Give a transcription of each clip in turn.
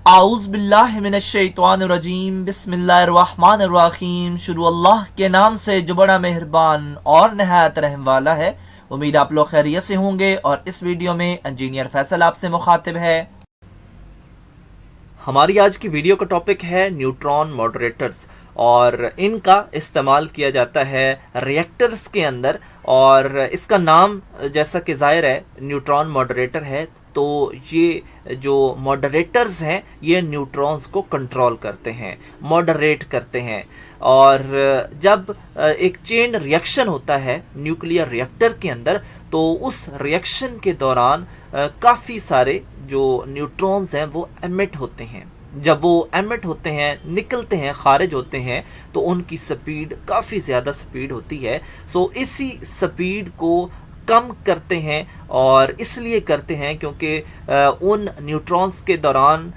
आऊज़ बिल्लाहि मिनश्शैतानिर्रजीम बिस्मिल्लाहिर्रहमानिर्रहीम। शुरू अल्लाह के नाम से जो बड़ा मेहरबान और नहायत रहम वाला है। उम्मीद आप लोग खैरियत से होंगे और इस वीडियो में इंजीनियर फैसल आपसे मुखातिब है। हमारी आज की वीडियो का टॉपिक है न्यूट्रॉन मॉडरेटर्स और इनका इस्तेमाल किया जाता है रिएक्टर्स के अंदर। और इसका नाम जैसा कि जाहिर है न्यूट्रॉन मॉडरेटर है, तो ये जो मॉडरेटर्स हैं ये न्यूट्रॉन्स को कंट्रोल करते हैं, मॉडरेट करते हैं। और जब एक चेन रिएक्शन होता है न्यूक्लियर रिएक्टर के अंदर, तो उस रिएक्शन के दौरान काफ़ी सारे जो न्यूट्रॉन्स हैं वो एमिट होते हैं। जब वो एमिट होते हैं, निकलते हैं, खारिज होते हैं, तो उनकी स्पीड काफ़ी ज़्यादा स्पीड होती है। सो इसी स्पीड को कम करते हैं, और इसलिए करते हैं क्योंकि उन न्यूट्रॉन्स के दौरान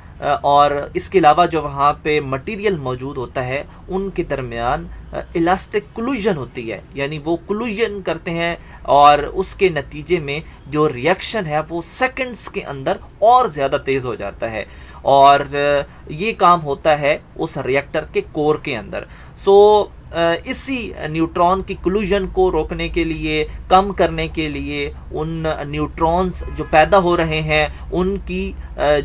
और इसके अलावा जो वहाँ पे मटेरियल मौजूद होता है उनके दरमियान इलास्टिक कोलिजन होती है, यानी वो कोलिजन करते हैं और उसके नतीजे में जो रिएक्शन है वो सेकंड्स के अंदर और ज़्यादा तेज़ हो जाता है। और ये काम होता है उस रिएक्टर के कोर के अंदर। सो इसी न्यूट्रॉन की कोलिजन को रोकने के लिए, कम करने के लिए, उन न्यूट्रॉन्स जो पैदा हो रहे हैं उनकी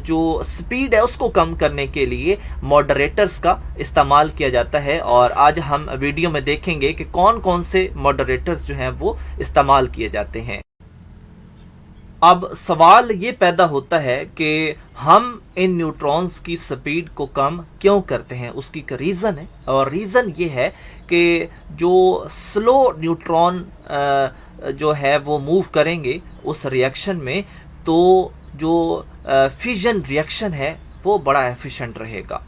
जो स्पीड है उसको कम करने के लिए मॉडरेटर्स का इस्तेमाल किया जाता है। और आज हम वीडियो में देखेंगे कि कौन कौन से मॉडरेटर्स जो हैं वो इस्तेमाल किए जाते हैं। अब सवाल ये पैदा होता है कि हम इन न्यूट्रॉन्स की स्पीड को कम क्यों करते हैं। उसकी एक रीज़न है, और रीज़न ये है कि जो स्लो न्यूट्रॉन जो है वो मूव करेंगे उस रिएक्शन में, तो जो फिजन रिएक्शन है वो बड़ा एफिशिएंट रहेगा।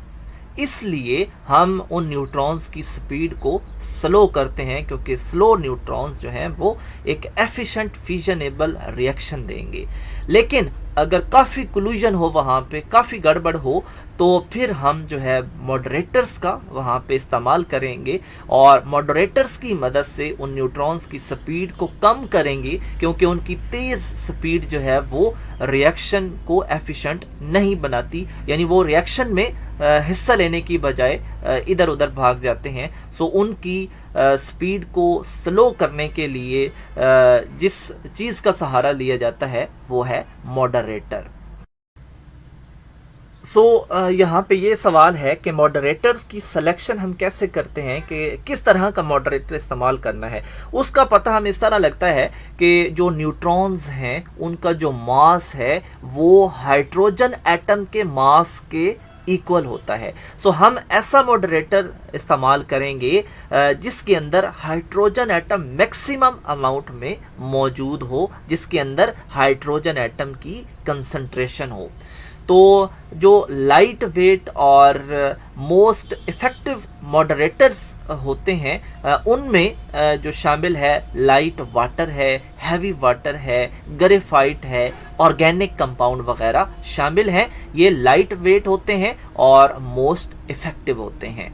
इसलिए हम उन न्यूट्रॉन्स की स्पीड को स्लो करते हैं, क्योंकि स्लो न्यूट्रॉन्स जो हैं वो एक एफिशिएंट फिजनेबल रिएक्शन देंगे। लेकिन अगर काफ़ी कोलिजन हो, वहाँ पे काफ़ी गड़बड़ हो, तो फिर हम जो है मॉडरेटर्स का वहाँ पे इस्तेमाल करेंगे और मॉडरेटर्स की मदद से उन न्यूट्रॉन्स की स्पीड को कम करेंगे, क्योंकि उनकी तेज़ स्पीड जो है वो रिएक्शन को एफिशिएंट नहीं बनाती, यानी वो रिएक्शन में हिस्सा लेने की बजाय इधर उधर भाग जाते हैं। सो उनकी स्पीड को स्लो करने के लिए जिस चीज़ का सहारा लिया जाता है वो है मॉडरेटर। यहाँ पे ये सवाल है कि मॉडरेटर्स की सिलेक्शन हम कैसे करते हैं, कि किस तरह का मॉडरेटर इस्तेमाल करना है। उसका पता हमें इस तरह लगता है कि जो न्यूट्रॉन्स हैं उनका जो मास है वो हाइड्रोजन एटम के मास के इक्वल होता है। सो हम ऐसा मॉडरेटर इस्तेमाल करेंगे जिसके अंदर हाइड्रोजन एटम मैक्सिमम अमाउंट में मौजूद हो, जिसके अंदर हाइड्रोजन एटम की कंसंट्रेशन हो। तो जो लाइट वेट और मोस्ट इफ़ेक्टिव मॉडरेटर्स होते हैं उनमें जो शामिल है लाइट वाटर है, हैवी वाटर है, ग्रेफाइट है, ऑर्गेनिक कंपाउंड वगैरह शामिल हैं। ये लाइट वेट होते हैं और मोस्ट इफ़ेक्टिव होते हैं।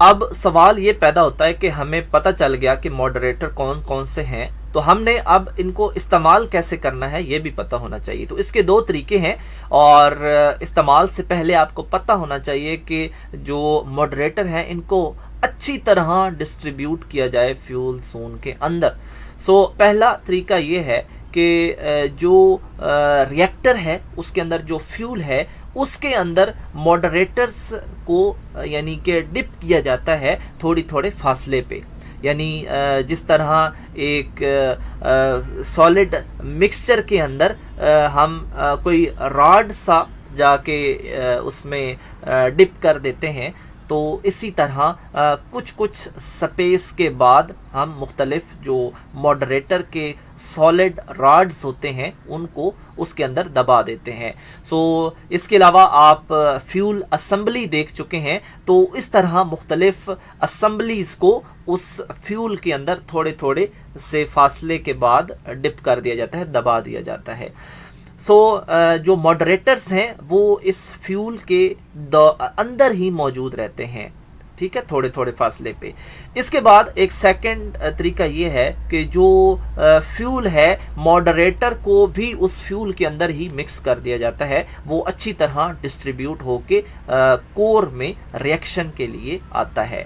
अब सवाल ये पैदा होता है कि हमें पता चल गया कि मॉडरेटर कौन कौन से हैं, तो हमने अब इनको इस्तेमाल कैसे करना है ये भी पता होना चाहिए। तो इसके दो तरीके हैं, और इस्तेमाल से पहले आपको पता होना चाहिए कि जो मॉडरेटर हैं इनको अच्छी तरह डिस्ट्रीब्यूट किया जाए फ्यूल जोन के अंदर। सो पहला तरीका ये है कि जो रिएक्टर है उसके अंदर जो फ्यूल है उसके अंदर मॉडरेटर्स को यानी कि डिप किया जाता है थोड़ी थोड़े फासले पे। यानी जिस तरह एक सॉलिड मिक्सचर के अंदर हम कोई रॉड सा जाके उसमें डिप कर देते हैं, तो इसी तरह कुछ कुछ स्पेस के बाद हम मुख्तलिफ जो मॉडरेटर के सॉलिड रॉड्स होते हैं उनको उसके अंदर दबा देते हैं। सो इसके अलावा आप फ्यूल असम्बली देख चुके हैं, तो इस तरह मुख्तलिफ असम्बलीज़ को उस फ्यूल के अंदर थोड़े थोड़े से फासले के बाद डिप कर दिया जाता है, दबा दिया जाता है। जो मॉडरेटर्स हैं वो इस फ्यूल के अंदर ही मौजूद रहते हैं। ठीक है, थोड़े थोड़े फासले पे। इसके बाद एक सेकंड तरीका ये है कि जो फ्यूल है मॉडरेटर को भी उस फ्यूल के अंदर ही मिक्स कर दिया जाता है, वो अच्छी तरह डिस्ट्रीब्यूट होके कोर में रिएक्शन के लिए आता है।